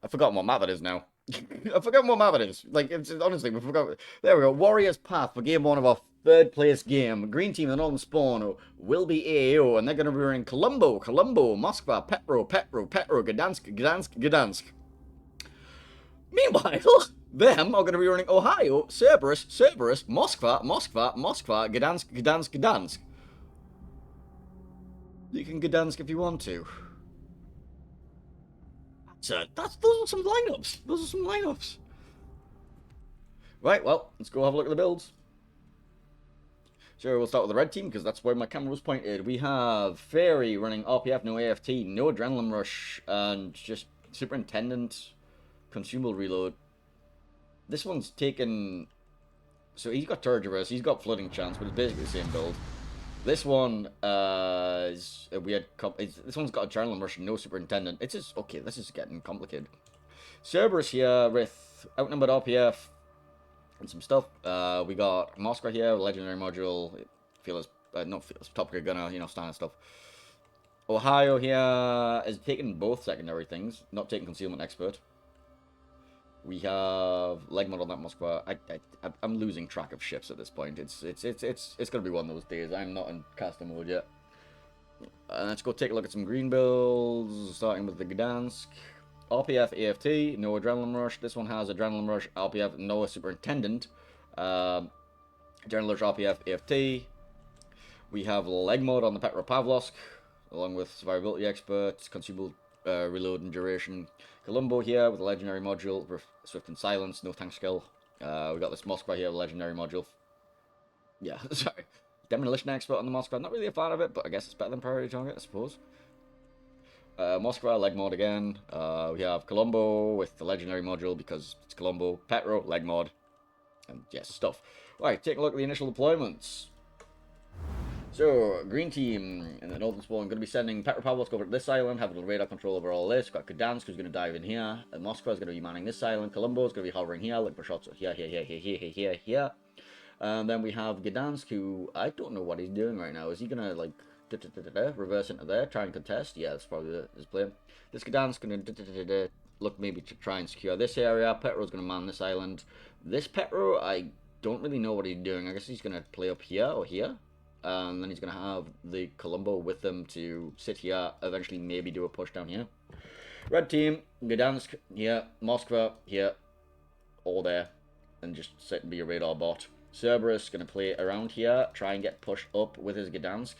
I've forgotten what map it is now. I've forgotten what map it is. Like, it's honestly, we forgot. There we go. Warriors Path for game one of our third place game. Green team, the Northern Spawn, will be AAO, and they're going to be running Colombo, Moskva, Petro, Gdansk, Gdansk. Meanwhile, them are going to be running Ohio, Cerberus, Moskva, Gdansk. You can Gdansk if you want to. Those are some lineups. Right, well, let's go have a look at the builds. Sure, we'll start with the red team, because that's where my camera was pointed. We have Fairy running RPF, no AFT, no Adrenaline Rush, and just Superintendent, Consumable Reload. This one's taken... So he's got Turret Reverse, he's got Flooding Chance, but it's basically the same build. This one is a weird... This one's got Adrenaline Rush and no Superintendent. It's just... Okay, this is getting complicated. Cerberus here with outnumbered RPF and some stuff. We got Moskva here, Legendary Module, not Fearless, Top Gear Gunner, you know, standard stuff. Ohio here is taking both secondary things, not taking Concealment Expert. We have leg mod on that Moskva. I'm losing track of ships at this point. It's gonna be one of those days. I'm not in caster mode yet. Let's go take a look at some green builds, starting with the Gdansk. RPF AFT, no Adrenaline Rush. This one has Adrenaline Rush, RPF, no Superintendent. Adrenaline Rush, RPF, AFT. We have leg mod on the Petropavlovsk, along with Survivability Expert, Consumable Reload and Duration. Colombo here with a Legendary Module, Swift and Silence, no tank skill. We got this Moskva here with a Legendary Module. Yeah, sorry. Demolition Expert on the Moskva. Not really a fan of it, but I guess it's better than Priority Target, I suppose. Moskva, leg mod again. We have Colombo with the Legendary Module because it's Colombo. Petro, leg mod. And yes, stuff. Right, take a look at the initial deployments. So, green team in the Northern Spawn going to be sending Petropavlovsk over to this island, having radar control over all this. Got Gdansk, who's going to dive in here. And Moskva is going to be manning this island. Colombo is going to be hovering here, looking for shots here. And then we have Gdansk, who I don't know what he's doing right now. Is he going to, like, reverse into there, try and contest? Yeah, that's probably his plan. This Gdansk going to look maybe to try and secure this area. Petro's going to man this island. This Petro, I don't really know what he's doing. I guess he's going to play up here or here. And then he's going to have the Colombo with them to sit here, eventually maybe do a push down here. Red team, Gdansk here, Moskva here, all there, and just sit and be a radar bot. Cerberus going to play around here, try and get pushed up with his Gdansk.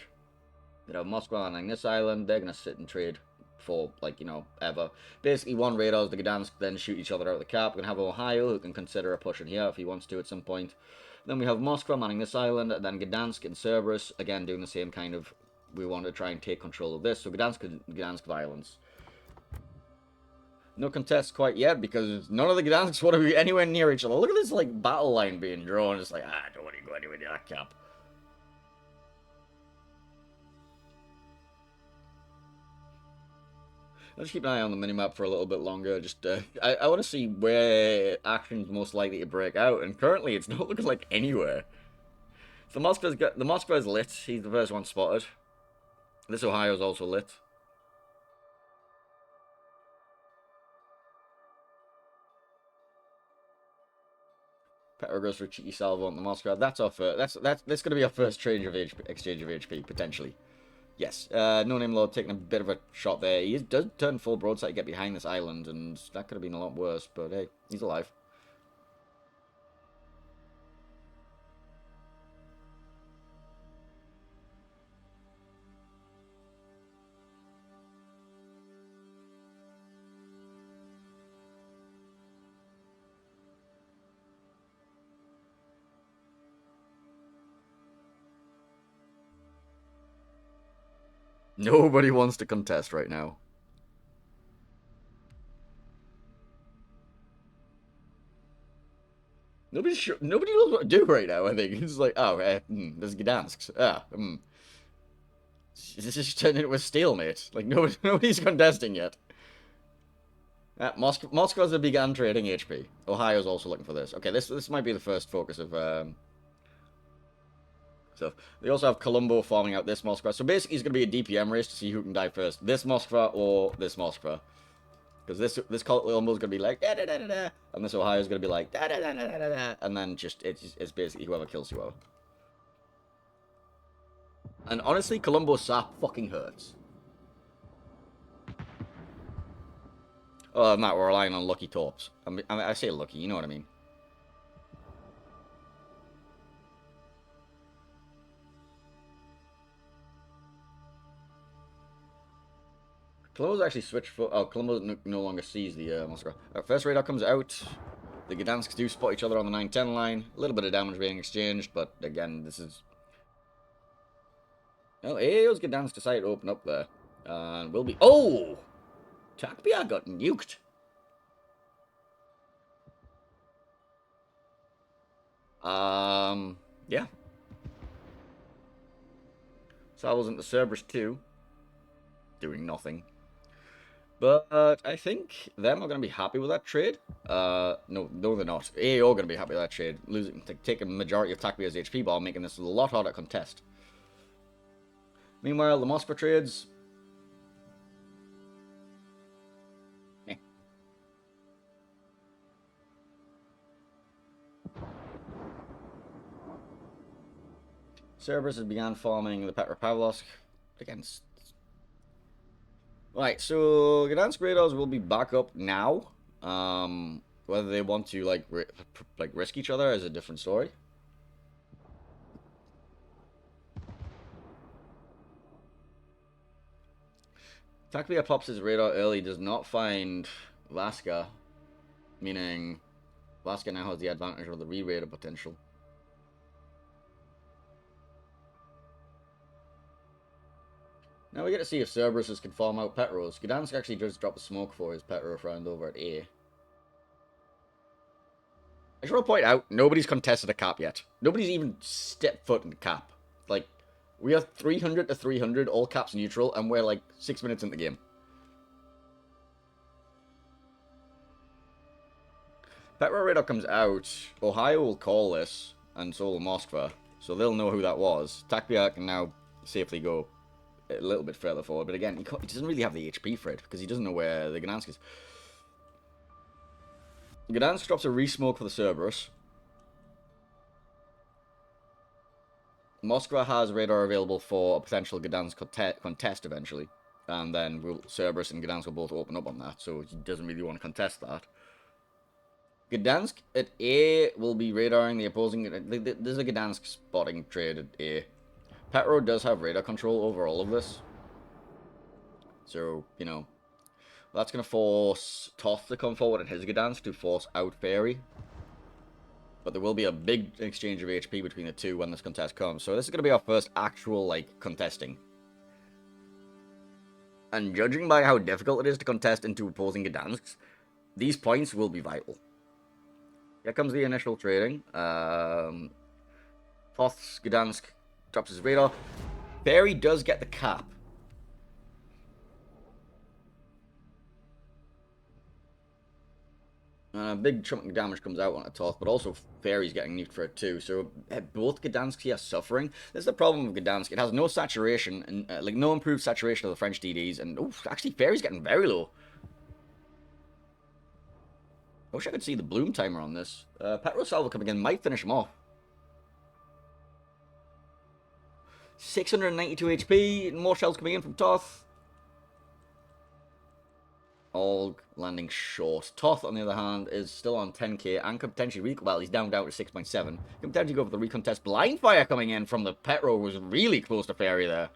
You know, Moskva landing this island, they're going to sit and trade for, like, you know, ever. Basically, one radars, the Gdansk, then shoot each other out of the cap. We're going to have Ohio, who can consider a push in here if he wants to at some point. Then we have Moskva manning this island, and then Gdansk and Cerberus, again, doing the same kind of, we want to try and take control of this. So Gdansk violence. No contest quite yet, because none of the Gdansks want to be anywhere near each other. Look at this, like, battle line being drawn. It's like, I don't want to go anywhere near that cap. I'll just keep an eye on the minimap for a little bit longer. Just I want to see where action's most likely to break out, and currently it's not looking like anywhere. So the Moskva's lit. He's the first one spotted. This Ohio's also lit. Petro goes for a cheeky salvo on the Moskva. That's our first. That's going to be our first exchange of HP potentially. Yes, No Name Lord taking a bit of a shot there. He does turn full broadside to get behind this island, and that could have been a lot worse, but hey, he's alive. Nobody wants to contest right now. Nobody knows what to do right now, I think. It's like, oh, there's Gdansks. This just turned into a stalemate. Like, nobody's contesting yet. Moscow's began trading HP. Ohio's also looking for this. Okay, this might be the first focus of stuff. They also have Colombo farming out this Moskva. So basically, it's going to be a DPM race to see who can die first. This Moskva or this Moskva. Because this Colombo's gonna be like da da da da da, and this Ohio's gonna be like da da da da da da, and then just it's basically whoever kills whoever. And honestly, Colombo sap fucking hurts. Other than that, we're relying on lucky torps. I say lucky, you know what I mean. Colombo's actually switched for... Oh, Colombo no longer sees the Moscow. First radar comes out. The Gdansks do spot each other on the 9-10 line. A little bit of damage being exchanged, but again, this is... Well, AAO's Gdansk decided to open up there. And will be... Oh! Takbia got nuked. Yeah. Salvo's into Cerberus too. Doing nothing. But I think them are going to be happy with that trade. No, they're not. AAO are going to be happy with that trade. Taking a majority of Takbia's HP bar, making this a lot harder to contest. Meanwhile, the Moskva trades... Cerberus has began farming the Petropavlovsk against... Right, so Gdansk radars will be back up now. Whether they want to like risk each other is a different story. Takbia pops his radar early, does not find Vaska, meaning Vaska now has the advantage of the re-radar potential. Now we get to see if Cerberus can farm out Petros. Gdansk actually just dropped a smoke for his Petro friend over at A. I just want to point out, nobody's contested a cap yet. Nobody's even stepped foot in the cap. Like, we are 300 to 300, all caps neutral, and we're like 6 minutes in the game. Petro radar comes out. Ohio will call this, and so will Moskva. So they'll know who that was. Takbia can now safely go a little bit further forward, but again, he doesn't really have the HP for it, because he doesn't know where the Gdansk is. Gdansk drops a re-smoke for the Cerberus. Moskva has radar available for a potential Gdansk contest eventually, and then Cerberus and Gdansk will both open up on that, so he doesn't really want to contest that. Gdansk at A will be radaring the opposing... There's a Gdansk spotting trade at A. Petro does have radar control over all of this. So, you know, that's going to force Toth to come forward at his Gdansk to force out Fairy. But there will be a big exchange of HP between the two when this contest comes. So this is going to be our first actual, like, contesting. And judging by how difficult it is to contest into opposing Gdansks, these points will be vital. Here comes the initial trading. Toth's Gdansk drops his radar. Fairy does get the cap. Big chunk of damage comes out on a Toth, but also Fairy's getting nuked for it too. So both Gdansks here suffering. This is the problem with Gdansk. It has no saturation, and like no improved saturation of the French DDs. And actually Fairy's getting very low. I wish I could see the bloom timer on this. Petro Salvo coming in might finish him off. 692 HP, more shells coming in from Toth. All landing short. Toth, on the other hand, is still on 10k and could potentially well, he's down to 6.7. Can potentially go for the recontest. Blind fire coming in from the Petro was really close to Fairy there.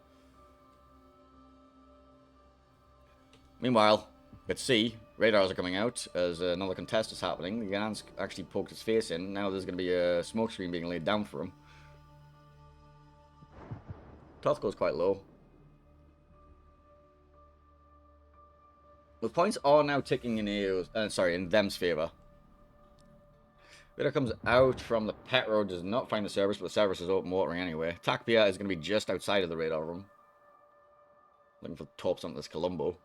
Meanwhile, let's see. Radars are coming out as another contest is happening. The Gdansk actually poked his face in. Now there's going to be a smoke screen being laid down for him. Toth goes quite low. The points are now ticking in in them's favour. Radar comes out from the Petro, does not find the Cerberus, but the Cerberus is open watering anyway. Takbia is going to be just outside of the radar room. Looking for torps on this Colombo.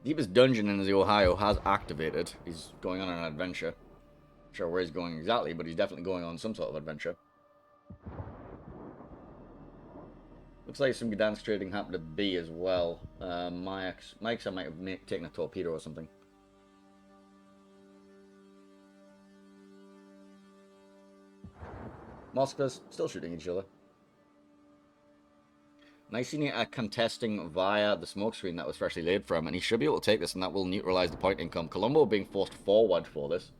Deepest dungeon in the Ohio has activated. He's going on an adventure. Not sure where he's going exactly, but he's definitely going on some sort of adventure. Looks like some Gdansk trading happened at B as well. Mike's I might have taken a torpedo or something. Moskva's still shooting each other. Nicely contesting via the smoke screen that was freshly laid for him, and he should be able to take this, and that will neutralize the point income. Colombo being forced forward for this.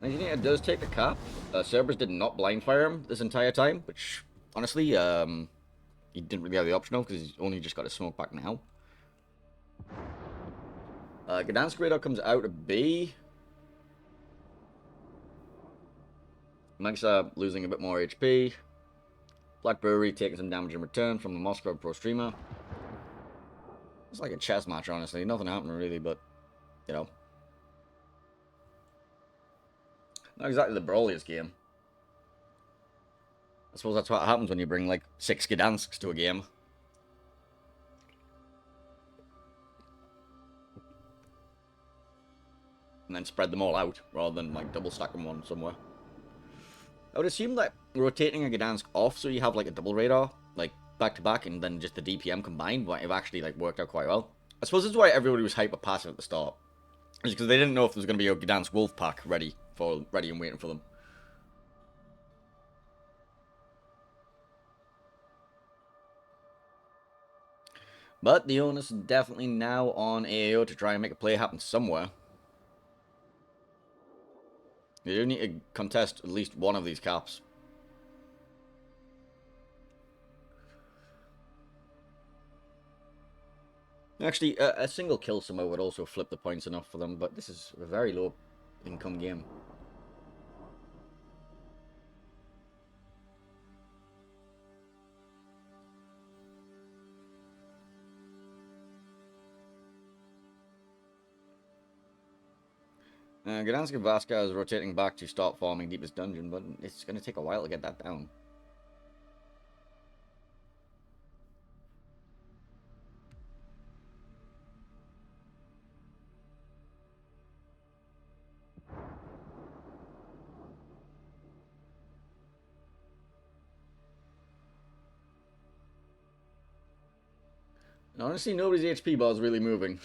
Nigeria does take the cap. Cerberus did not blind fire him this entire time, which honestly, he didn't really have the option of because he's only just got his smoke back now. Gdansk radar comes out of B. Mike's losing a bit more HP. Black Brewery taking some damage in return from the Moscow Pro Streamer. It's like a chess match, honestly. Nothing happened really, but, you know. Not exactly the brawliest game. I suppose that's what happens when you bring, like, 6 Gdansks to a game. And then spread them all out, rather than, like, double stack them one somewhere. I would assume that rotating a Gdansk off so you have, like, a double radar, like, back-to-back, and then just the DPM combined, might have actually, like, worked out quite well. I suppose this is why everybody was hyper-passive at the start. It's because they didn't know if there was going to be a Gdansk Wolf Pack ready and waiting for them. But the onus is definitely now on AAO to try and make a play happen somewhere. They do need to contest at least one of these caps. Actually, a single kill somewhere would also flip the points enough for them, but this is a very low income game. Gdansk and Vasca is rotating back to start farming Deepest Dungeon, but it's going to take a while to get that down. And honestly, nobody's HP bar is really moving.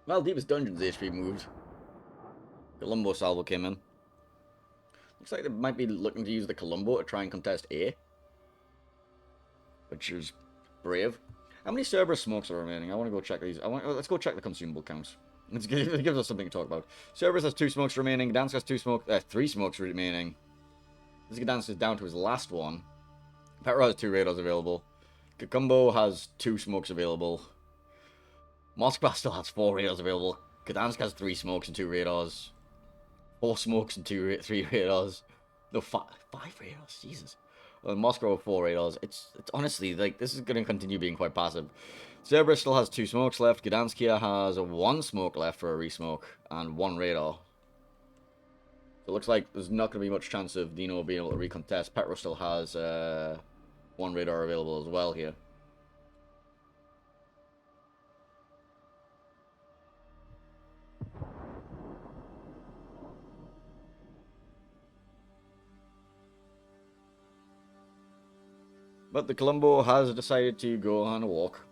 Well, Deepest Dungeon's HP moved. Colombo salvo came in. Looks like they might be looking to use the Colombo to try and contest A. Which is brave. How many Cerberus smokes are remaining? I want to go check these. Let's go check the consumable counts. It gives us something to talk about. Cerberus has 2 smokes remaining. Gdansk has 3 smokes remaining. This Gdansk is down to his last one. Petro has 2 radars available. Kakumbo has 2 smokes available. Moskva still has 4 radars available. Gdansk has 3 smokes and 2 radars. 4 smokes and 3 radars. No, 5 radars. Jesus. Moscow with 4 radars. It's honestly, like, this is going to continue being quite passive. Cerberus still has 2 smokes left. Gdansk here has 1 smoke left for a resmoke and 1 radar. So it looks like there's not going to be much chance of Dino being able to recontest. Petro still has 1 radar available as well here. But the Colombo has decided to go on a walk.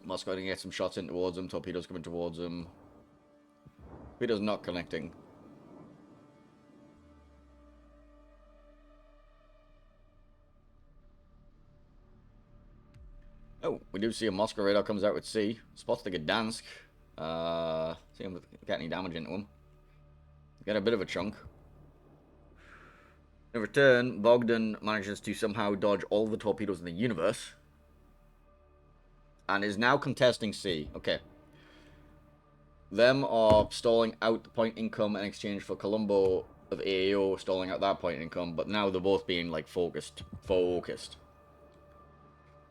Moscow going to get some shots in towards him. Torpedoes coming towards him. Torpedoes not connecting. Oh, we do see a Moscow radar comes out with C. Spots the Gdansk. See him get any damage into him. Get a bit of a chunk. In return, Bogdan manages to somehow dodge all the torpedoes in the universe. And is now contesting C. Okay. Them are stalling out the point income in exchange for Colombo of AAO stalling out that point income. But now they're both being, like, focused.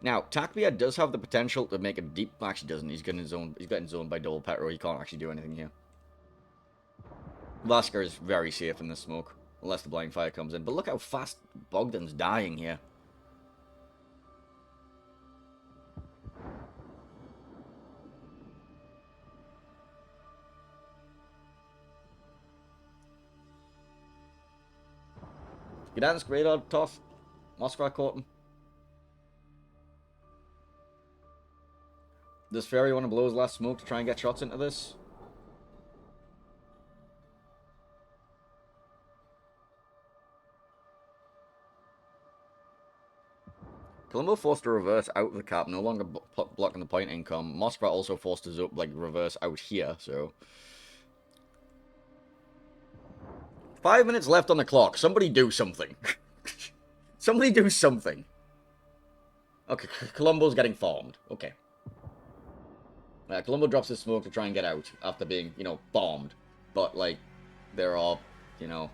Now, Takbia does have the potential to make a deep... Actually, doesn't. He's getting zoned by double Petro. He can't actually do anything here. Lasker is very safe in this smoke. Unless the blind fire comes in. But look how fast Bogdan's dying here. Gdansk, radar, tough. Moskva caught him. Does Ferry want to blow his last smoke to try and get shots into this? Colombo forced to reverse out of the cap, no longer blocking the point income. Moskva also forced to like reverse out here, so 5 minutes left on the clock. Somebody do something. Somebody do something. Okay, Colombo's getting farmed. Okay. Colombo drops his smoke to try and get out after being, you know, bombed. But, like, there are, you know...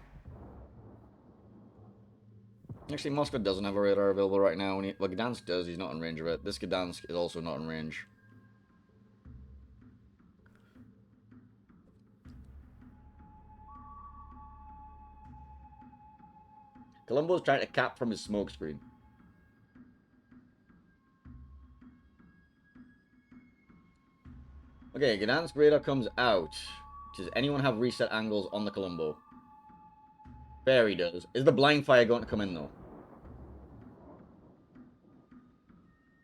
Actually, Moscow doesn't have a radar available right now. Well, Gdansk does. He's not in range of it. This Gdansk is also not in range. Colombo's trying to cap from his smoke screen. Okay, Gdansk radar comes out. Does anyone have reset angles on the Colombo? Barry does. Is the blind fire going to come in, though?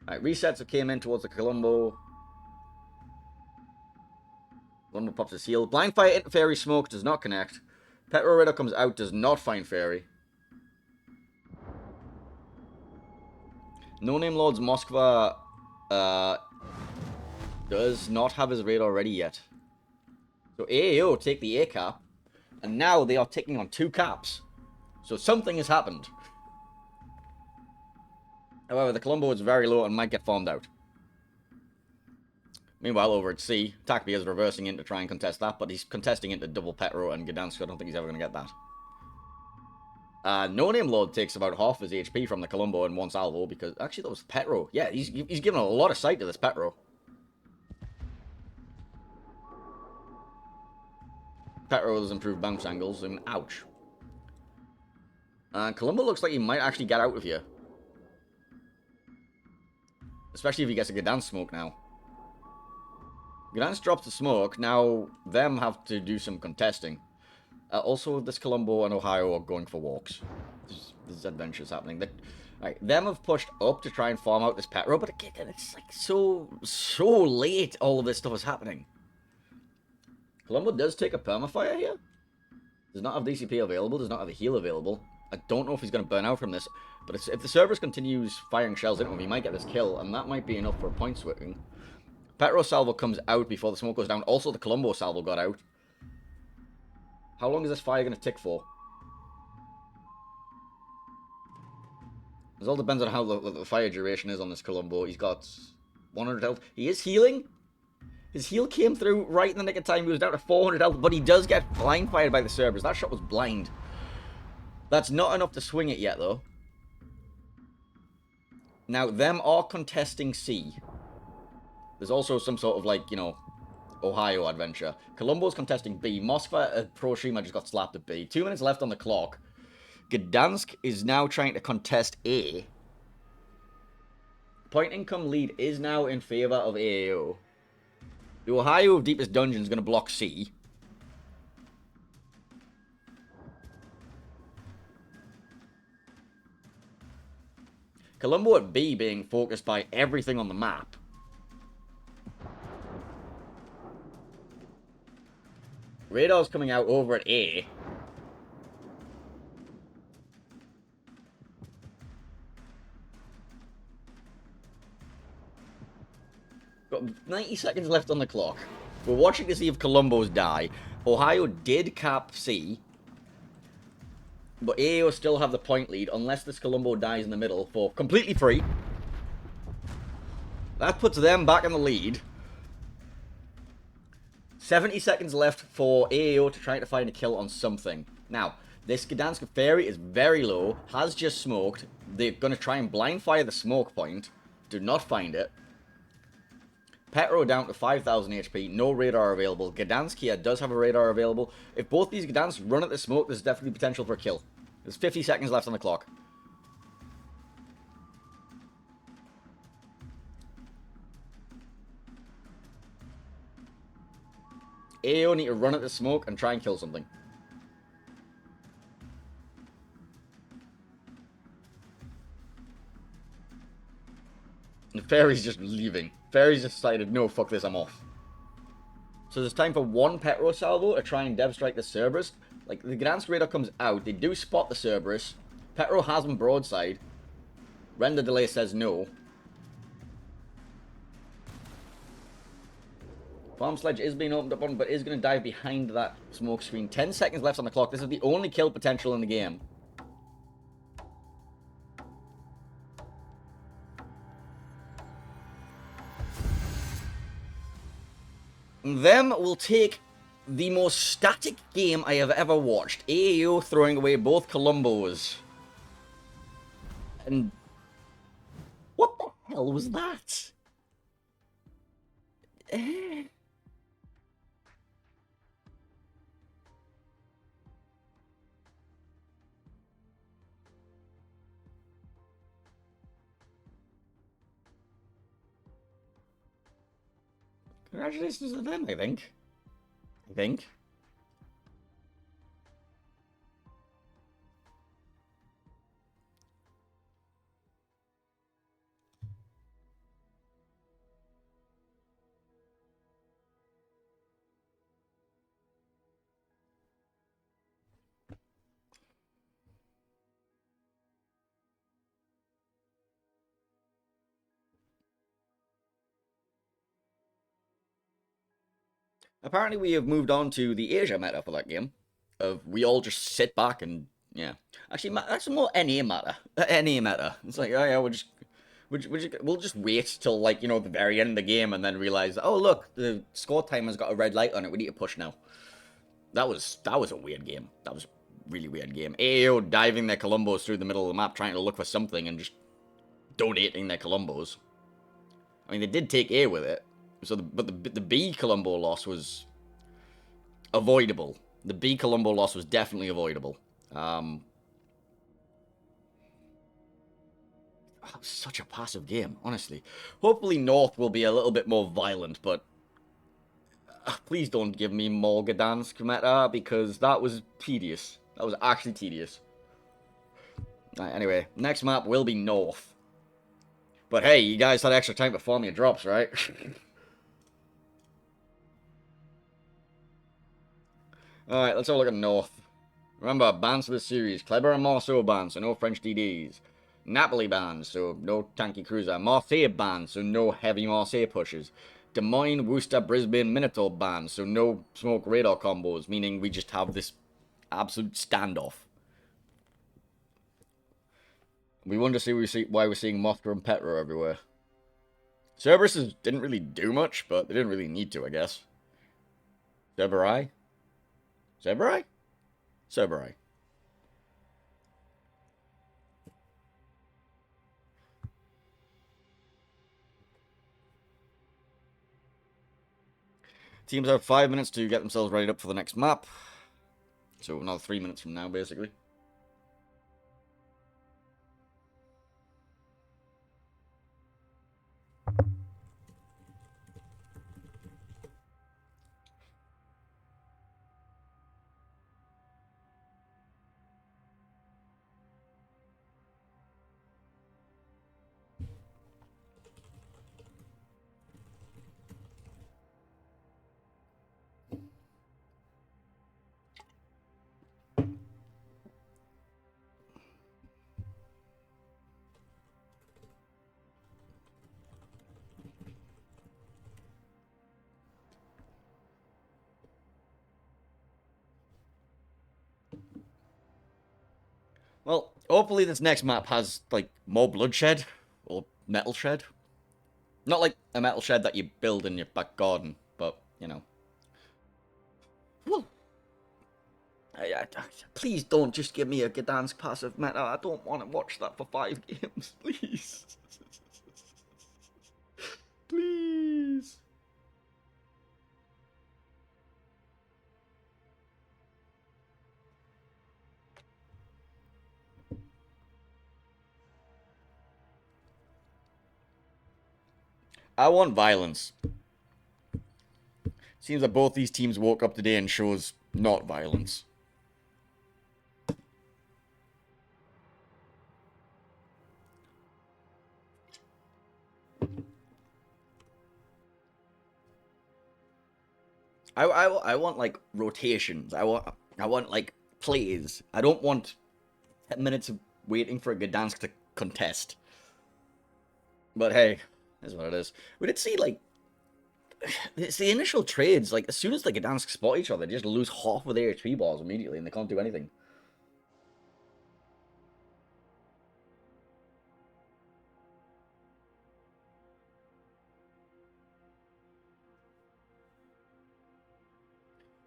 Alright, resets came in towards the Colombo. Colombo pops his heel. Blind fire into Fairy smoke does not connect. Petro radar comes out, does not find Fairy. No Name Lord's Moskva does not have his radar ready yet. So AAO take the A cap, and now they are taking on 2 caps. So something has happened. However, the Colombo is very low and might get farmed out. Meanwhile, over at C, Takbi is reversing in to try and contest that, but he's contesting into double Petro and Gdansk. I don't think he's ever going to get that. No Name Lord takes about half his HP from the Colombo in one salvo, because actually that was Petro. Yeah, he's given a lot of sight to this Petro. Petro has improved bounce angles, and ouch. Colombo looks like he might actually get out of here. Especially if he gets a Gdansk smoke now. Gdansk drops the smoke, now them have to do some contesting. Also, this Colombo and Ohio are going for walks. There's adventures happening. Right, them have pushed up to try and farm out this Petro, but again, it's like so late all of this stuff is happening. Colombo does take a permafire here. Does not have DCP available, does not have a heal available. I don't know if he's going to burn out from this, but if the Cerberus continues firing shells into him, he might get this kill, and that might be enough for a point switching. Petro salvo comes out before the smoke goes down. Also, the Colombo salvo got out. How long is this fire going to tick for? It all depends on how the fire duration is on this Colombo. He's got 100 health. He is healing. His heal came through right in the nick of time. He was down to 400 health, but he does get blind fired by the Cerberus. That shot was blind. That's not enough to swing it yet, though. Now, them are contesting C. There's also some sort of, like, you know, Ohio adventure. Colombo's contesting B. Moskva, Pro Streamer just got slapped at B. 2 minutes left on the clock. Gdansk is now trying to contest A. Point income lead is now in favor of AAO. The Ohio of Deepest Dungeon is going to block C. Colombo at B being focused by everything on the map. Radar's coming out over at A. Got 90 seconds left on the clock. We're watching to see if Colombos die. Ohio did cap C. But AAO still have the point lead unless this Colombo dies in the middle for completely free. That puts them back in the lead. 70 seconds left for AAO to try to find a kill on something. Now, this Gdansk Fairy is very low, has just smoked. They're going to try and blind fire the smoke point. Do not find it. Petro down to 5,000 HP, no radar available. Gdansk here does have a radar available. If both these Gdansks run at the smoke, there's definitely potential for a kill. There's 50 seconds left on the clock. AAO need to run at the smoke and try and kill something. And Fairy's just leaving. Fairy's just decided, no, fuck this, I'm off. So there's time for one Petro salvo to try and dev strike the Cerberus. Like, the Gdansk radar comes out, they do spot the Cerberus. Petro has them broadside. Render delay says no. Farm Sledge is being opened up on, but is going to dive behind that smoke screen. 10 seconds left on the clock. This is the only kill potential in the game. Them will take the most static game I have ever watched. AAO throwing away both Columbos. And what the hell was that? Congratulations to them, I think. Apparently we have moved on to the Asia meta for that game. Of we all just sit back and, yeah. Actually, that's more NA meta. NA meta. It's like, oh yeah, we'll just wait till, like, you know, the very end of the game and then realize, oh look, the score timer's got a red light on it, we need to push now. That was a weird game. That was a really weird game. AAO diving their Columbos through the middle of the map trying to look for something and just donating their Columbos. I mean, they did take A with it. So, but the B Columbo loss was avoidable. The B Columbo loss was definitely avoidable. Such a passive game, honestly. Hopefully North will be a little bit more violent, but please don't give me more Gdansk meta, because that was tedious. That was actually tedious. Right, anyway, next map will be North. But hey, you guys had extra time to farm your drops, right? Alright, let's have a look at North. Remember, bans for the series. Kleber and Marceau bans, so no French DDs. Napoli bans, so no tanky cruiser. Marseille bans, so no heavy Marseille pushes. Des Moines, Worcester, Brisbane, Minotaur bans, so no smoke radar combos, meaning we just have this absolute standoff. We wonder why we're seeing Mothra and Petra everywhere. Cerberus didn't really do much, but they didn't really need to, I guess. Cerberai? Cerberai? Cerberai. Teams have 5 minutes to get themselves ready up for the next map. So another 3 minutes from now, basically. Well, hopefully this next map has, like, more bloodshed or metal shed. Not like a metal shed that you build in your back garden, but, you know. Well, please don't just give me a Gdansk passive meta. I don't want to watch that for 5 games, please. Please. I want violence. Seems like both these teams woke up today and chose not violence. I want like rotations. I want like plays. I don't want 10 minutes of waiting for a Gdansk to contest. But hey, that's what it is. We did see like it's the initial trades. Like as soon as the Gdansk spot each other, they just lose half of their HP bars immediately, and they can't do anything.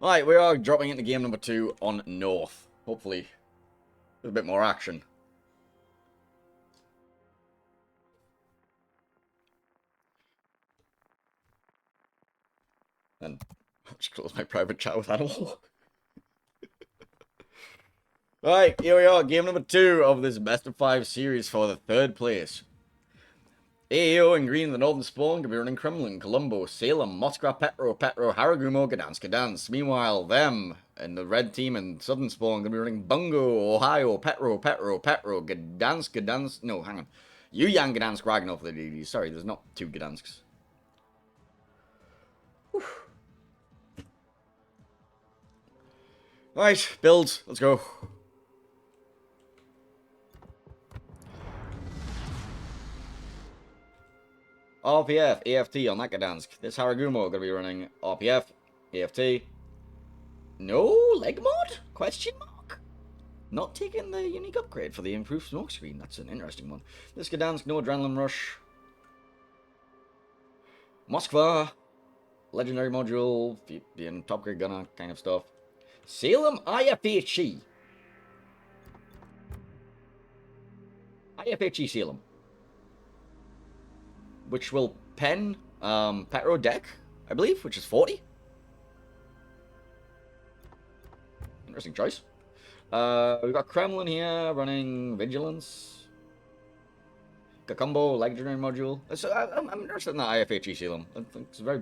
Alright, we are dropping into game number 2 on North. Hopefully, there's a bit more action. And I'll just close my private chat with Animal. Alright, here we are, game number 2 of this best of 5 series for the 3rd place. AAO in green, the Northern Spawn, could be running Kremlin, Colombo, Salem, Moskva, Petro, Haragumo, Gdansk. Meanwhile, them and the red team and Southern Spawn gonna be running Bungo, Ohio, Petro, Gdansk. No, hang on. Yuyang, Gdansk, Ragnar for the DDs. Sorry, there's not 2 Gdansks. Alright, build. Let's go. RPF, AFT on that Gdansk. This Haragumo gonna be running RPF, AFT. No leg mod? Question mark? Not taking the unique upgrade for the improved smoke screen. That's an interesting one. This Gdansk, no adrenaline rush. Moskva, legendary module, being top grade gunner kind of stuff. Salem, IFHE. IFHE Salem. Which will pen Petro deck, I believe, which is 40. Interesting choice. We've got Kremlin here running Vigilance. Kakumbo, legendary module. So I'm interested in the IFHE Salem. I think it's very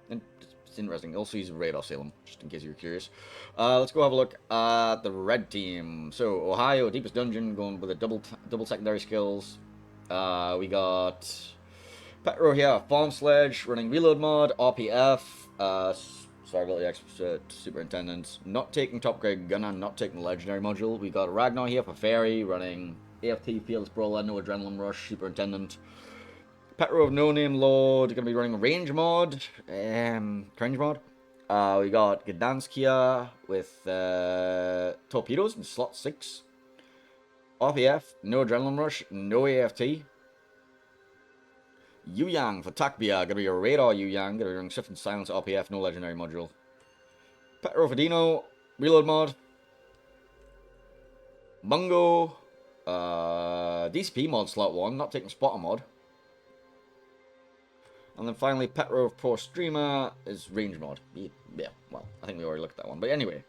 it's interesting. Also use radar Salem, just in case you were curious. Let's go have a look at the red team. So Ohio, Deepest Dungeon, going with a double secondary skills. We got Petro here, Farm Sledge, running Reload mod, RPF, sorry about the expert Superintendent, not taking top grade gunner, not taking the legendary module. We got Ragnar here for Fairy, running AFT, Fearless Brawler, no Adrenaline Rush, Superintendent. Petro of No Name Lord, gonna be running Range mod, Cringe mod. We got Gdansk here with Torpedoes in slot 6. RPF, no Adrenaline Rush, no AFT. Yuyang for Takbia, gonna be a radar Yuyang, gonna be running Shift and Silence RPF, no legendary module. Petro for Dino, Reload mod. Bungo, DCP mod slot 1, not taking Spotter mod. And then finally, Petro Pro Streamer is range mod. Yeah, well, I think we already looked at that one. But anyway,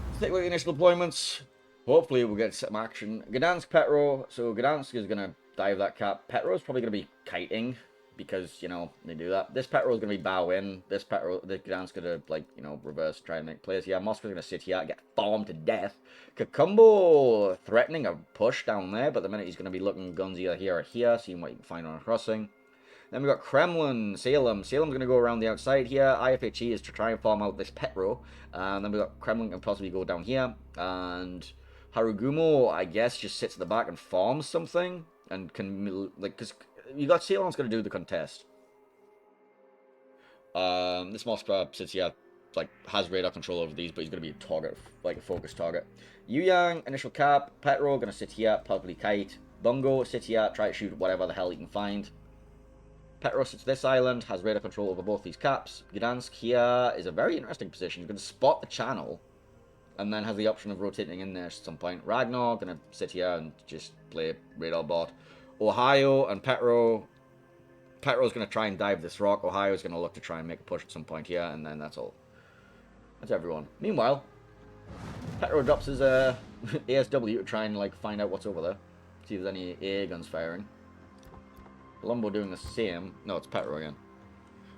let's take a look at initial deployments. Hopefully we'll get some action. Gdansk, Petro. So Gdansk is going to dive that cap. Petro is probably going to be kiting because, you know, they do that. This Petro is going to be bow in. This Gdansk going to, like, you know, reverse, try and make plays. Yeah, Moskva's going to sit here, get farmed to death. Kakumbo threatening a push down there, but the minute he's going to be looking guns either here or here, seeing what you can find on a crossing. Then we got Kremlin, Salem. Salem's going to go around the outside here. IFHE is to try and farm out this Petro. And then we got Kremlin can possibly go down here. And Harugumo, I guess, just sits at the back and farms something. And can, like, because you got Salem's going to do the contest. This Moskva sits here, like, has radar control over these, but he's going to be a target, like a focus target. Yuyang, initial cap. Petro, going to sit here, probably kite. Bungo, sit here, try to shoot whatever the hell he can find. Petro sits this island, has radar control over both these caps. Gdansk here is a very interesting position. He's going to spot the channel, and then has the option of rotating in there at some point. Ragnar going to sit here and just play radar bot. Ohio and Petro. Petro's going to try and dive this rock. Ohio's going to look to try and make a push at some point here, and then that's all. That's everyone. Meanwhile, Petro drops his ASW to try and like find out what's over there. See if there's any AA guns firing. Colombo doing the same. No, it's Petro again.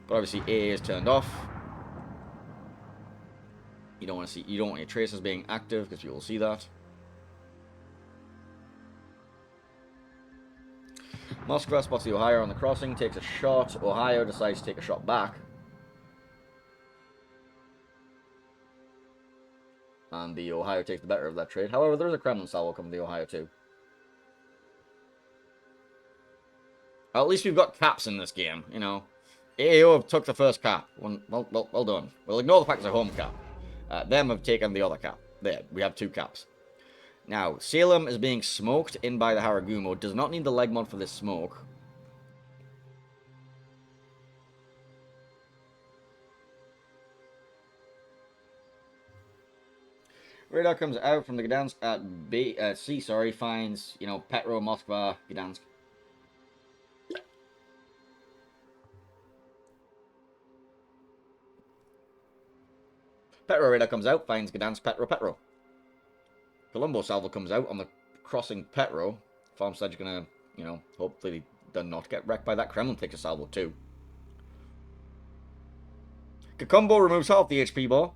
But obviously AA is turned off. You don't want your tracers being active because you will see that. Moskva spots the Ohio on the crossing, takes a shot. Ohio decides to take a shot back. And the Ohio takes the better of that trade. However, there's a Kremlin salvo coming to the Ohio too. Well, at least we've got caps in this game, you know. AAO have took the first cap. Well done. We'll ignore the fact it's a home cap. Them have taken the other cap. There, we have 2 caps. Now, Salem is being smoked in by the Haragumo. Does not need the leg mod for this smoke. Radar comes out from the Gdansk at C, sorry, finds, you know, Petro, Moskva, Gdansk. Petro radar comes out, finds Gdansk, Petro. Colombo salvo comes out on the crossing Petro. Farm Sledge gonna, you know, hopefully does not get wrecked by that. Kremlin takes a salvo too. Kakumbo removes half the HP bar.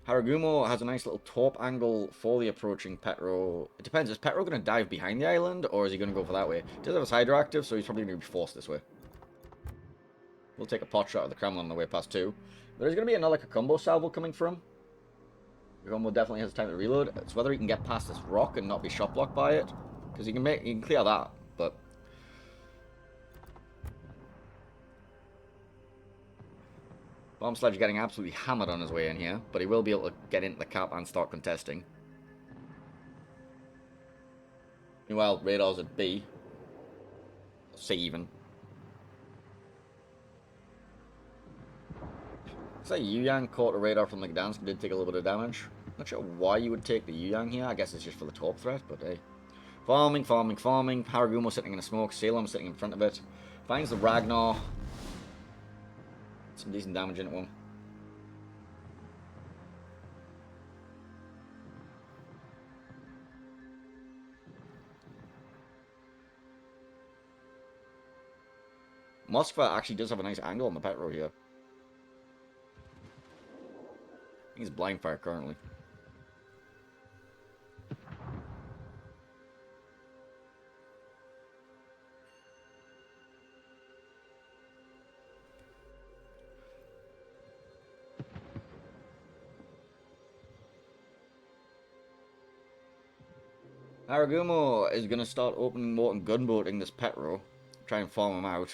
Haragumo has a nice little top angle for the approaching Petro. It depends. Is Petro going to dive behind the island, or is he going to go for that way? He does have his Hydra active, so he's probably going to be forced this way. We'll take a pot shot at the Kremlin on the way past 2. There's going to be another Kakumbo salvo coming from. Kakumbo definitely has time to reload. It's whether he can get past this rock and not be shot blocked by it. Because he can clear that, but... Bomb Sledge getting absolutely hammered on his way in here, but he will be able to get into the cap and start contesting. Meanwhile, radar's at B. C even. Looks like Yuyang caught a radar from the Gdansk and did take a little bit of damage. Not sure why you would take the Yuyang here. I guess it's just for the top threat, but hey. Farming. Haragumo sitting in a smoke. Salem sitting in front of it. Finds the Ragnar. Some decent damage in it one. Moskva actually does have a nice angle on the Petro here. I think he's blind fire currently. Haragumo is going to start opening more and gunboating this Petro. Try and farm him out.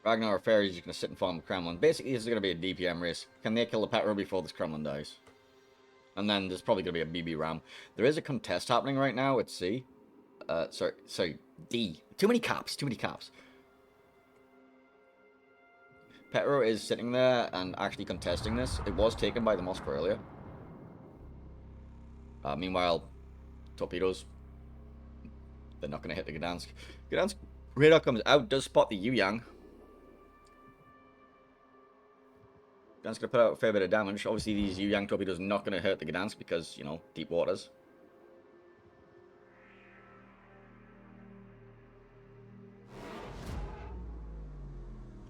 Ragnar or Fairy is just going to sit and farm the Kremlin. Basically, this is going to be a DPM race. Can they kill the Petro before this Kremlin dies? And then there's probably going to be a BB Ram. There is a contest happening right now at C. Sorry, D. Too many caps. Petro is sitting there and actually contesting this. It was taken by the Moskva earlier. Meanwhile, torpedoes. They're not going to hit the Gdansk. Gdansk radar comes out, does spot the Yuyang. Gdansk going to put out a fair bit of damage. Obviously, these Yuyang torpedoes are not going to hurt the Gdansk because, you know, deep waters.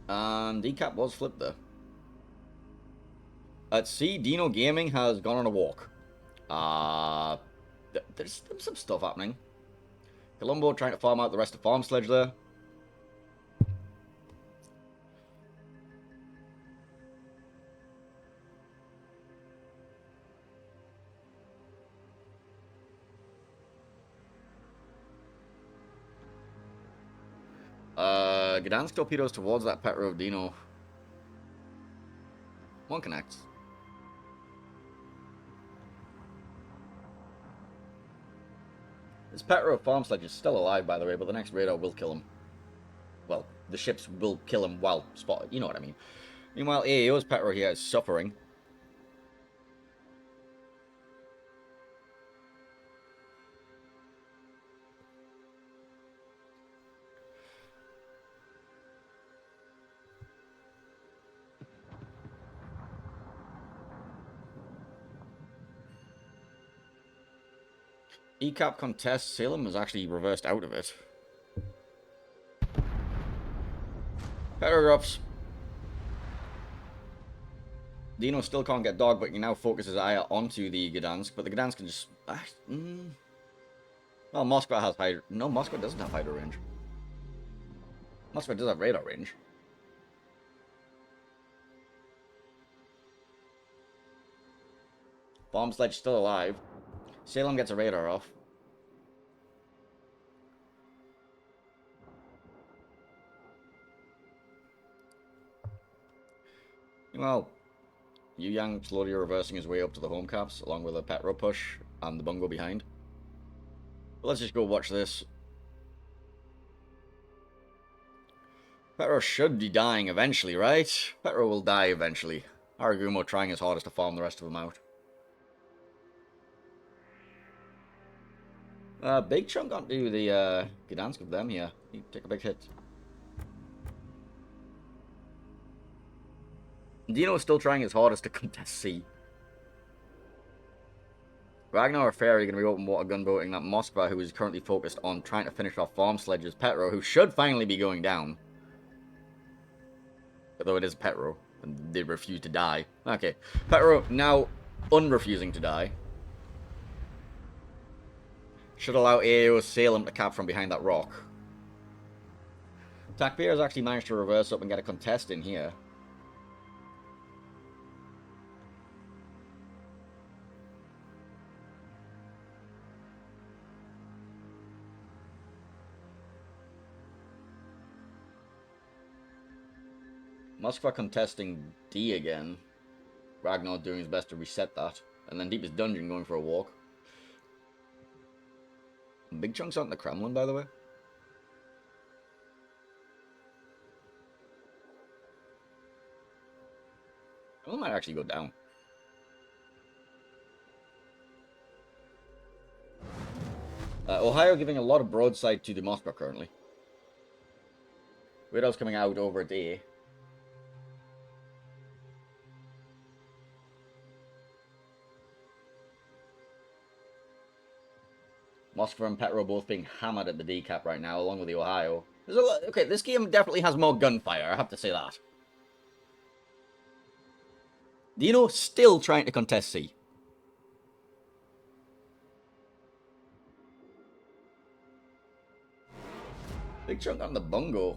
And decap was flipped there. At C, Dino Gaming has gone on a walk. There's some stuff happening. Colombo trying to farm out the rest of Farm Sledge there. Gdansk torpedoes towards that Petro of Dino. One connects. This Petro Farm Sledge is still alive, by the way, but the next radar will kill him. Well, the ships will kill him while spotted, you know what I mean. Meanwhile, AAO's Petro here is suffering. E-Cap contest, Salem was actually reversed out of it. Petro drops. Dino still can't get dog, but he now focuses Aya onto the Gdansk, but the Gdansk can just... Well, Moskva has hydro... No, Moskva doesn't have hydro range. Moskva does have radar range. Bomb Sledge still alive. Salem gets a radar off. Well, Yu Yang slowly reversing his way up to the home caps, along with a Petro push and the bungo behind. But let's just go watch this. Petro should be dying eventually, right? Petro will die eventually. Haragumo trying his hardest to farm the rest of them out. Big chunk onto the Gdansk of them here. He take a big hit. Dino's still trying his hardest to contest C. Ragnar or Ferry are going to be open water gunboating that Moskva, who is currently focused on trying to finish off farm sledges. Petro, who should finally be going down. Although it is Petro, and they refuse to die. Okay, Petro now unrefusing to die. Should allow AAO Salem to cap from behind that rock. Takbir has actually managed to reverse up and get a contest in here. Moskva contesting D again. Ragnar doing his best to reset that. And then Deepest Dungeon going for a walk. Big chunks aren't the Kremlin, by the way. Kremlin might actually go down. Ohio giving a lot of broadside to the Moskva currently. Widow's coming out over at A. Moskva and Petro both being hammered at the D cap right now, along with the Ohio. There's a lot, okay, this game definitely has more gunfire, I have to say that. Dino still trying to contest C. Big chunk on the bungo.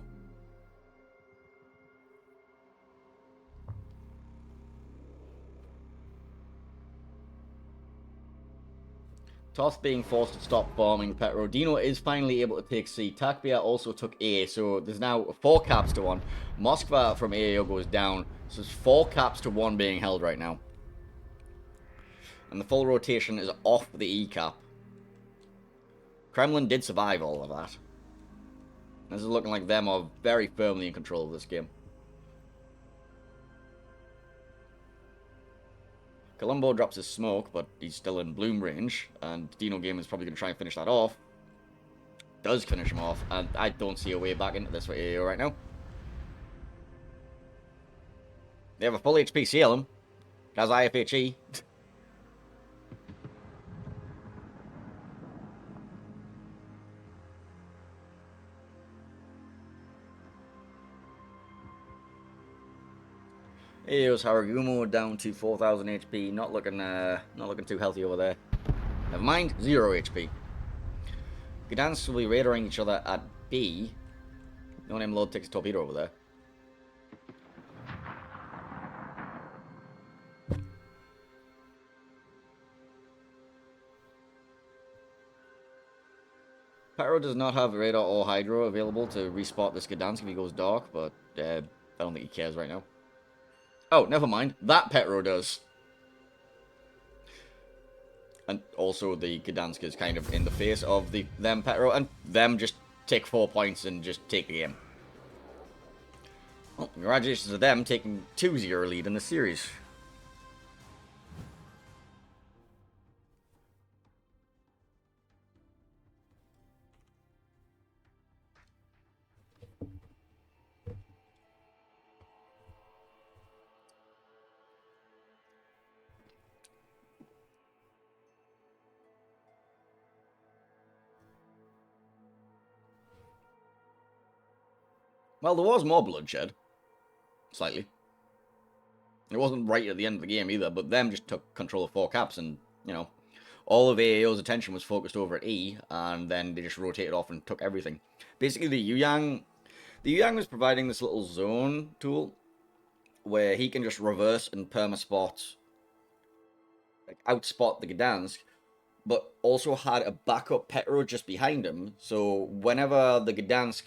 Toth being forced to stop farming Petro. Dino is finally able to take C. Takbia also took A, so there's now 4 caps to 1. Moskva from AAO goes down, so there's 4 caps to 1 being held right now. And the full rotation is off the E cap. Kremlin did survive all of that. This is looking like them are very firmly in control of this game. Colombo drops his smoke, but he's still in bloom range, and Dino Game is probably going to try and finish that off. Does finish him off, and I don't see a way back into this for AAO right now. They have a full HP Salem. It has IFHE. Here's Haragumo down to 4,000 HP. Not looking too healthy over there. Never mind, 0 HP. Gdansk will be radaring each other at B. No name load takes a torpedo over there. Petro does not have radar or hydro available to respot this Gdansk if he goes dark, but I don't think he cares right now. Oh, never mind. That Petro does. And also the Gdansk is kind of in the face of them Petro, and them just take 4 points and just take the game. Well, congratulations to them taking 2-0 lead in the series. Well, there was more bloodshed. Slightly. It wasn't right at the end of the game either, but them just took control of 4 caps and, you know, all of AAO's attention was focused over at E, and then they just rotated off and took everything. Basically, the Yu-Yang was providing this little zone tool where he can just reverse and perma-spot, like, outspot the Gdansk, but also had a backup Petro just behind him, so whenever the Gdansk...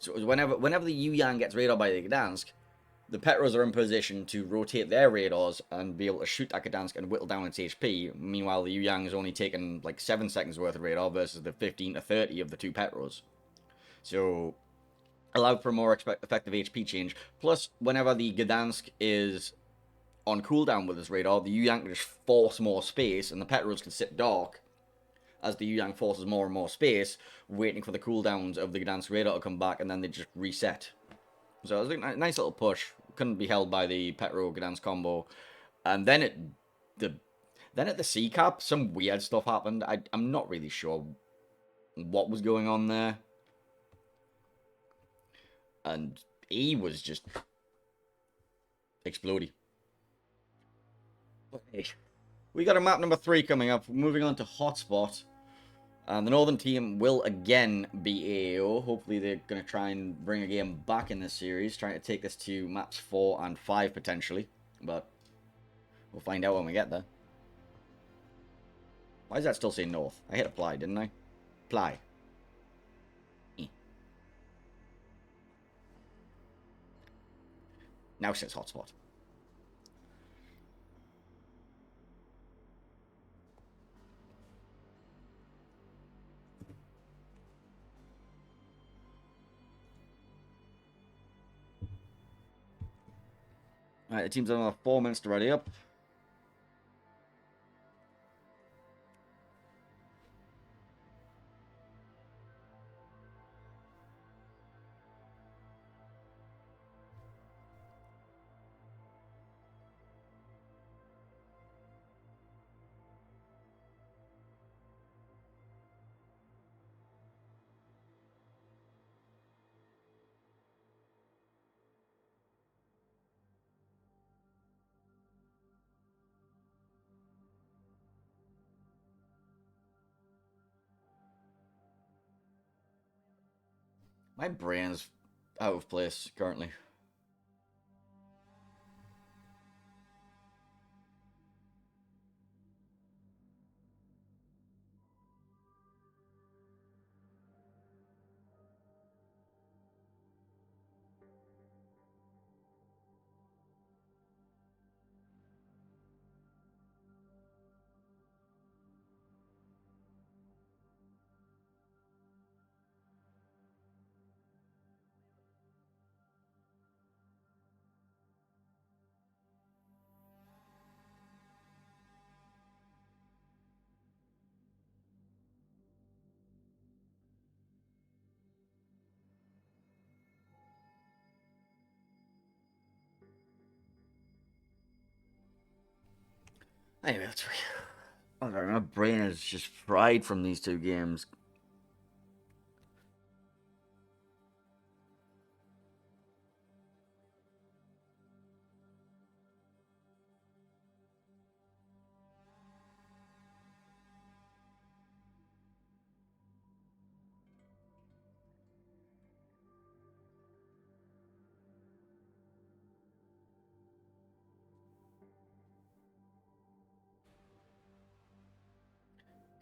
So whenever the Yu-Yang gets radar by the Gdansk, the Petros are in position to rotate their radars and be able to shoot that Gdansk and whittle down its HP. Meanwhile, the Yu-Yang is only taking like 7 seconds worth of radar versus the 15 to 30 of the 2 Petros. So, allowed for a more effective HP change. Plus, whenever the Gdansk is on cooldown with this radar, the Yu-Yang can just force more space, and the Petros can sit dark as the Yu-Yang forces more and more space, waiting for the cooldowns of the Gdansk radar to come back, and then they just reset. So it was a nice little push. Couldn't be held by the Petro Gdansk combo. And then at the C cap, some weird stuff happened. I'm not really sure what was going on there. And E was just exploding. Okay. We got a map number 3 coming up. Moving on to Hotspot. And the Northern team will again be AAO. Hopefully they're going to try and bring a game back in this series. Trying to take this to maps 4 and 5 potentially. But we'll find out when we get there. Why does that still say North? I hit apply, didn't I? Apply. Now it says Hotspot. Alright, the team's another 4 minutes to ready up. My brain's out of place currently. Anyway, that's right. Oh, my brain is just fried from these 2 games.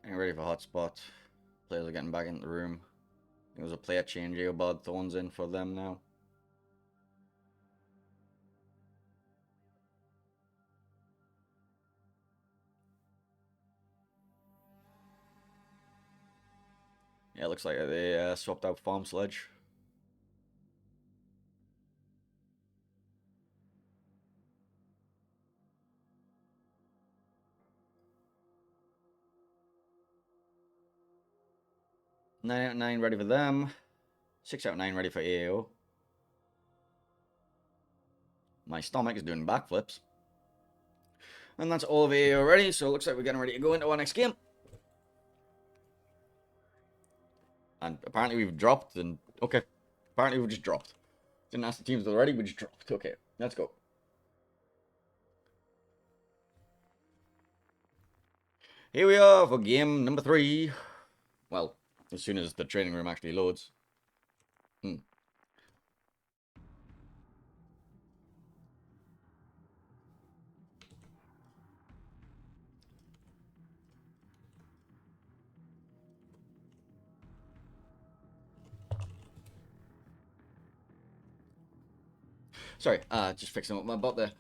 Getting ready for Hotspot. Players are getting back into the room. I think there's a player change. Eobard Thorns in for them now. Yeah, it looks like they swapped out Farm Sledge. Nine out of 9 ready for them. 6 out of 9 ready for AAO. My stomach is doing backflips. And that's all of AAO ready, so it looks like we're getting ready to go into our next game. And apparently we've dropped, and okay. Apparently we just dropped. Didn't ask the teams already, we just dropped. Okay, let's go. Here we are for game number 3. Well, as soon as the training room actually loads. Sorry, just fixing up my butt there.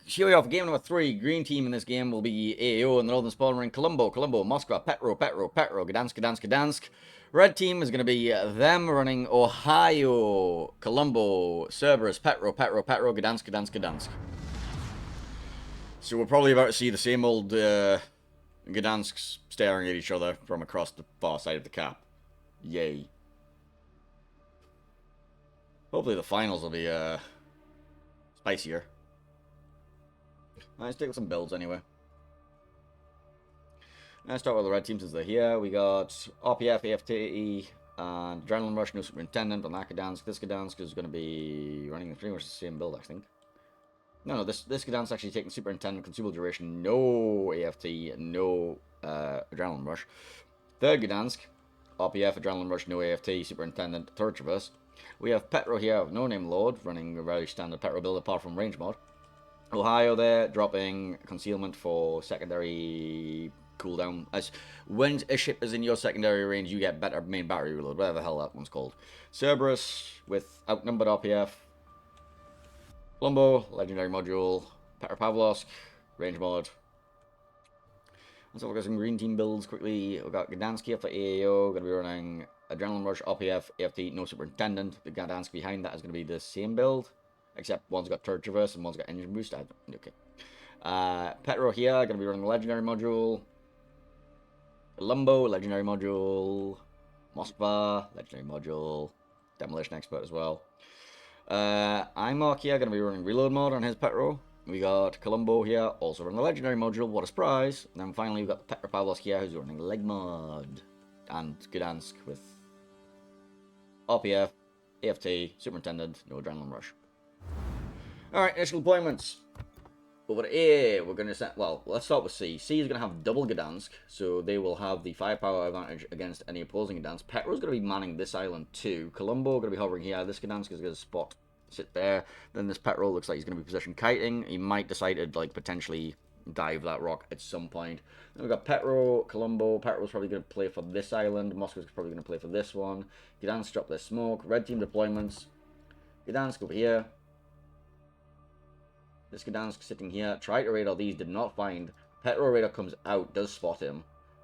Here we are for game number 3. Green team in this game will be AAO in the Northern Spawn Ring, Colombo, Moskva, Petro, Gdansk, Gdansk. Red team is going to be them running Ohio, Colombo, Cerberus, Petro, Gdansk. So we're probably about to see the same old Gdansks staring at each other from across the far side of the cap. Yay. Hopefully the finals will be spicier. Let's take some builds anyway. Let's start with the red team since they're here. We got RPF, AFTE, and Adrenaline Rush, no Superintendent on that Gdansk. This Gdansk is going to be running pretty much the same build, I think. No, this Gdansk is actually taking Superintendent, Consumable Duration, no AFT, no Adrenaline Rush. Third Gdansk, RPF, Adrenaline Rush, no AFT, Superintendent, third Traverse. We have Petro here, No Name Lord, running a very standard Petro build apart from range mod. Ohio there, dropping Concealment for secondary cooldown. As when a ship is in your secondary range, you get better main battery reload, whatever the hell that one's called. Cerberus with outnumbered RPF. Colombo, legendary module. Petropavlovsk, range mod. Let's look at some green team builds quickly. We've got Gdansk here for AAO, going to be running Adrenaline Rush, RPF, AFT, no Superintendent. The Gdansk behind that is going to be the same build, except one's got Turret Traverse and one's got Engine Boost. Okay. Petro here, going to be running the legendary module. Colombo, legendary module. Moskva, legendary module. Demolition Expert as well. Imark here, going to be running reload mod on his Petro. We got Colombo here, also running the legendary module. What a surprise! And then finally, we've got Petropavlovsk here, who's running leg mod. And Gdansk with RPF, AFT, Superintendent, no Adrenaline Rush. Alright, initial deployments. Over to A, we're going to set, well, let's start with C. C is going to have double Gdansk, so they will have the firepower advantage against any opposing Gdansk. Petro's going to be manning this island too. Colombo going to be hovering here. This Gdansk is going to spot, sit there. Then this Petro looks like he's going to be positioned kiting. He might decide to, like, potentially dive that rock at some point. Then we've got Petro, Colombo. Petro's probably going to play for this island. Moscow's probably going to play for this one. Gdansk drop their smoke. Red team deployments. Gdansk over here. This Gdansk sitting here. Tried to radar these, did not find. Petro radar comes out, does spot him.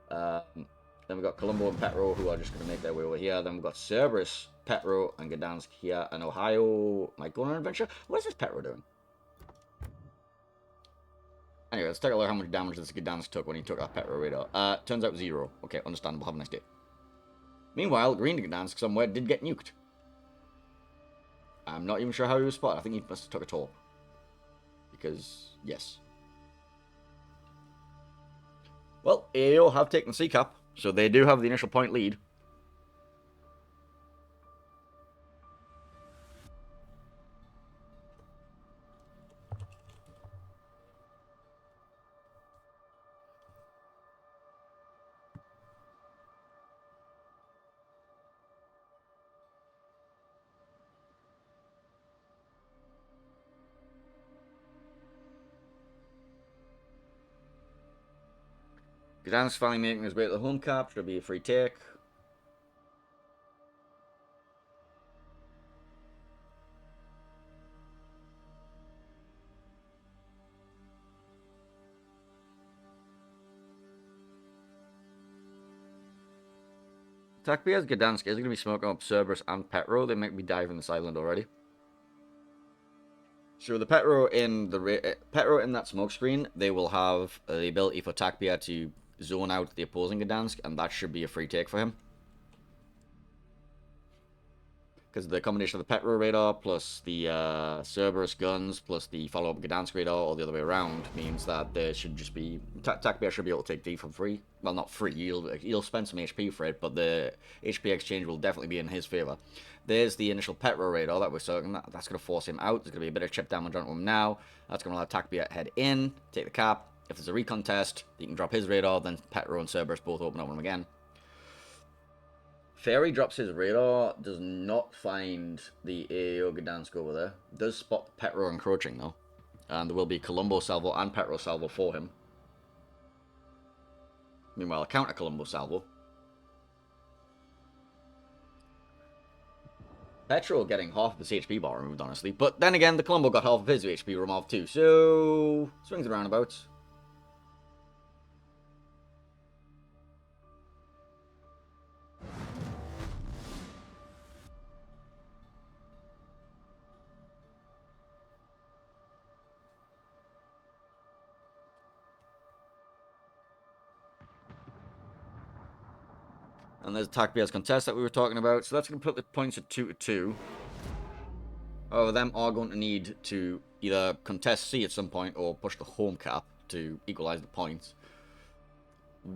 Then we've got Colombo and Petro, who are just going to make their way over here. Then we've got Cerberus, Petro, and Gdansk here. And Ohio might go on an adventure. What is this Petro doing? Anyway, let's take a look at how much damage this Gdansk took when he took that Petro radar. Turns out 0. Okay, understandable. Have a nice day. Meanwhile, Green Gdansk somewhere did get nuked. I'm not even sure how he was spotted. I think he must have took a torp. Because, yes. Well, AAO have taken C-Cap, so they do have the initial point lead. Gdansk finally making his way to the home cap. Should be a free take. Takpia's Gdansk is going to be smoking up Cerberus and Petro. They might be diving this island already. So the Petro in that smoke screen, they will have the ability for Takpia to zone out the opposing Gdansk, and that should be a free take for him. Because the combination of the Petro radar plus the Cerberus guns plus the follow-up Gdansk radar, or the other way around, means that there should just be... Takbia should be able to take D for free. Well, not free. He'll spend some HP for it, but the HP exchange will definitely be in his favour. There's the initial Petro radar that we're certain. That's going to force him out. There's going to be a bit of chip damage on him now. That's going to allow Takbia to head in, take the cap. If there's a recon test, he can drop his radar, then Petro and Cerberus both open up on him again. Fairy drops his radar, does not find the AAO Gdansk over there. Does spot Petro encroaching though. And there will be Colombo salvo and Petro salvo for him. Meanwhile, a counter Colombo salvo. Petro getting half of his HP bar removed, honestly. But then again, the Colombo got half of his HP removed too. So, swings and roundabouts. And there's Takbia's contest that we were talking about. So that's going to put the points at 2-2. However, them are going to need to either contest C at some point or push the home cap to equalize the points.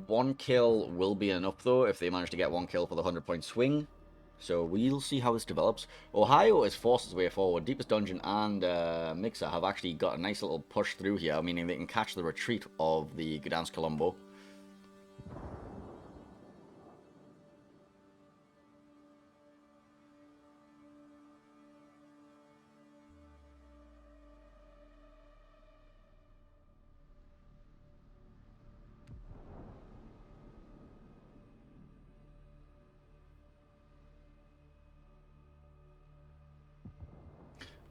1 kill will be enough, though, if they manage to get 1 kill for the 100-point swing. So we'll see how this develops. Ohio has forced its way forward. Deepest Dungeon and Mixer have actually got a nice little push through here, meaning they can catch the retreat of the Gdansk Colombo.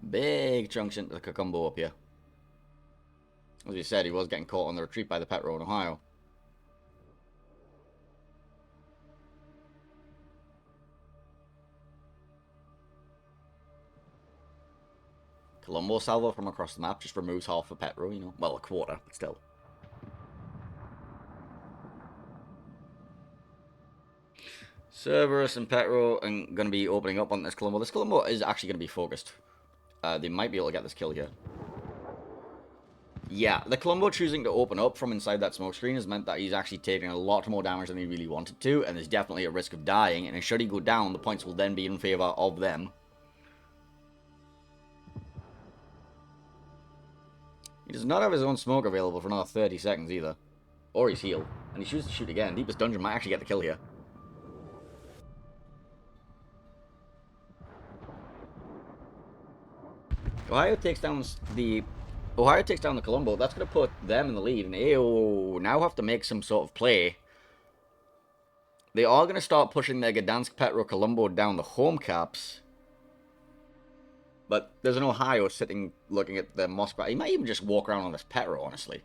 Big chunks into the Kakumbo up here. As we said, he was getting caught on the retreat by the Petro in Ohio. Colombo salvo from across the map just removes half of Petro, you know. Well, a quarter, but still. Cerberus and Petro are going to be opening up on this Colombo. This Colombo is actually going to be focused. They might be able to get this kill here. Yeah, the Colombo choosing to open up from inside that smoke screen has meant that he's actually taking a lot more damage than he really wanted to, and there's definitely a risk of dying, and should he go down, the points will then be in favour of them. He does not have his own smoke available for another 30 seconds either. Or he's healed. And he chooses to shoot again. Deepest Dungeon might actually get the kill here. Ohio takes down the Colombo. That's going to put them in the lead. And AAO now have to make some sort of play. They are going to start pushing their Gdansk Petro Colombo down the home caps. But there's an Ohio sitting looking at the Moscow. He might even just walk around on this Petro, honestly.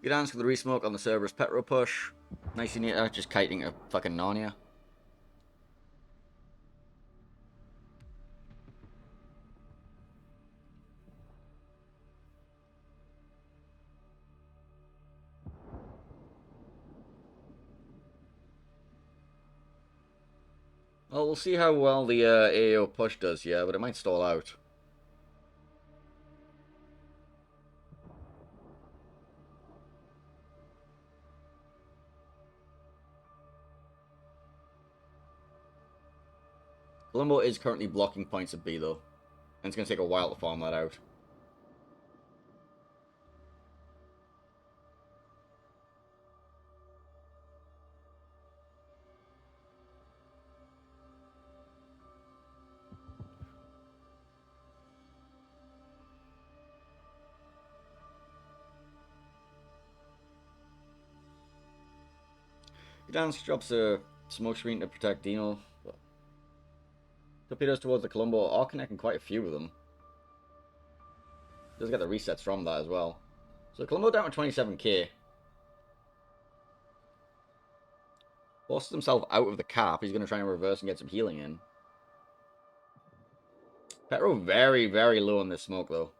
Gdansk with the resmoke on the Cerberus Petro push. Nice unit, just kiting a fucking Narnia. Well, we'll see how well the AAO push does, yeah, but it might stall out. Colombo is currently blocking points at B, though. And it's going to take a while to farm that out. Gdansk drops a smoke screen to protect Dino. Torpedoes towards the Colombo are connecting quite a few of them. Does get the resets from that as well. So Colombo down to 27k. Forces himself out of the cap. He's going to try and reverse and get some healing in. Petro very, very low on this smoke, though.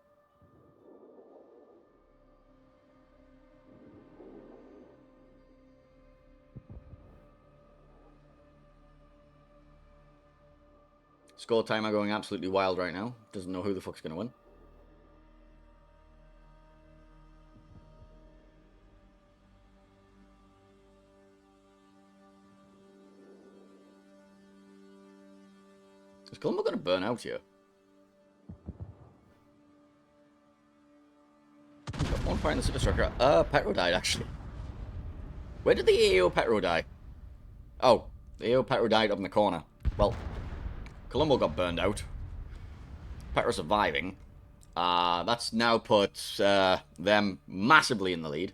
Score timer going absolutely wild right now. Doesn't know who the fuck's going to win. Is Colombo going to burn out here? Got one point in the superstructure. Petro died, actually. Where did the AAO Petro die? Oh, the AAO Petro died up in the corner. Well, Colombo got burned out. Petro surviving. That's now put them massively in the lead.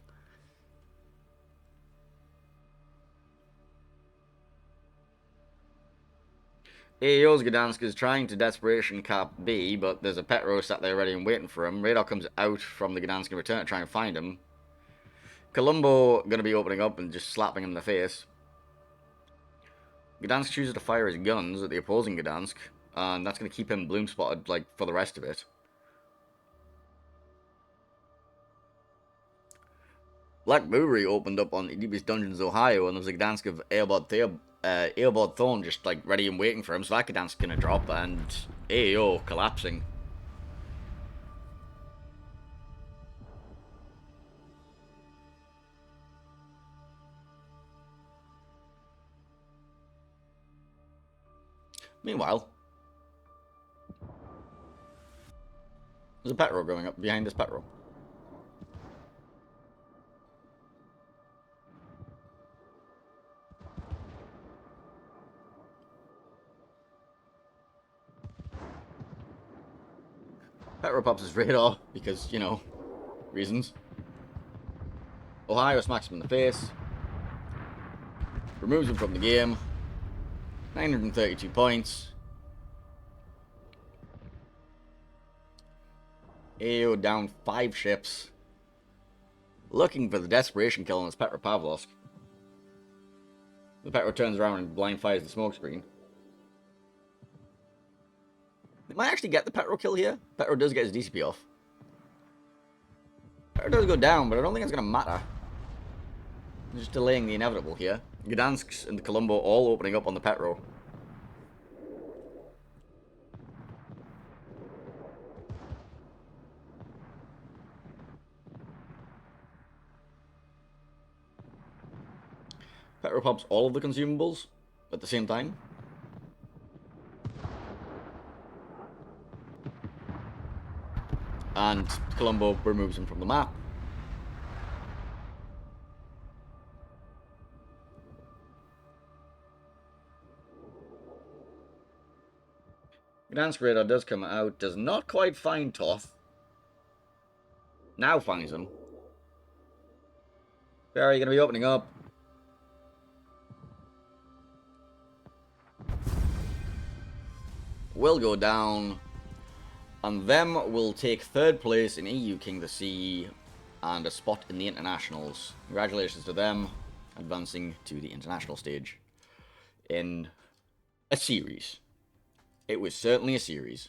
AAO's Gdansk is trying to desperation cap B, but there's a Petro sat there ready and waiting for him. Radar comes out from the Gdansk in return to try and find him. Colombo going to be opening up and just slapping him in the face. Gdansk chooses to fire his guns at the opposing Gdansk, and that's going to keep him bloom spotted like for the rest of it. Black Brewery opened up on Deepest Dungeons, Ohio, and there was a Gdansk of Aelbod Thorn just like ready and waiting for him, so that Gdansk's going to drop, and AAO collapsing. Meanwhile, there's a Petro going up behind this Petro. Petro pops his radar because, you know, reasons. Ohio smacks him in the face. Removes him from the game. 932 points. AO down 5 ships. Looking for the desperation kill on his Petro Pavlovsk. The Petro turns around and blind fires the smokescreen. They might actually get the Petro kill here. Petro does get his DCP off. Petro does go down, but I don't think it's going to matter. Just delaying the inevitable here. Gdansk and Colombo all opening up on the Petro. Petro pops all of the consumables at the same time. And Colombo removes him from the map. Gdansk radar does come out, does not quite find Toth. Now finds him. Barry going to be opening up. Will go down. And them will take 3rd place in EU King of the Sea and a spot in the internationals. Congratulations to them, advancing to the international stage in a series. It was certainly a series.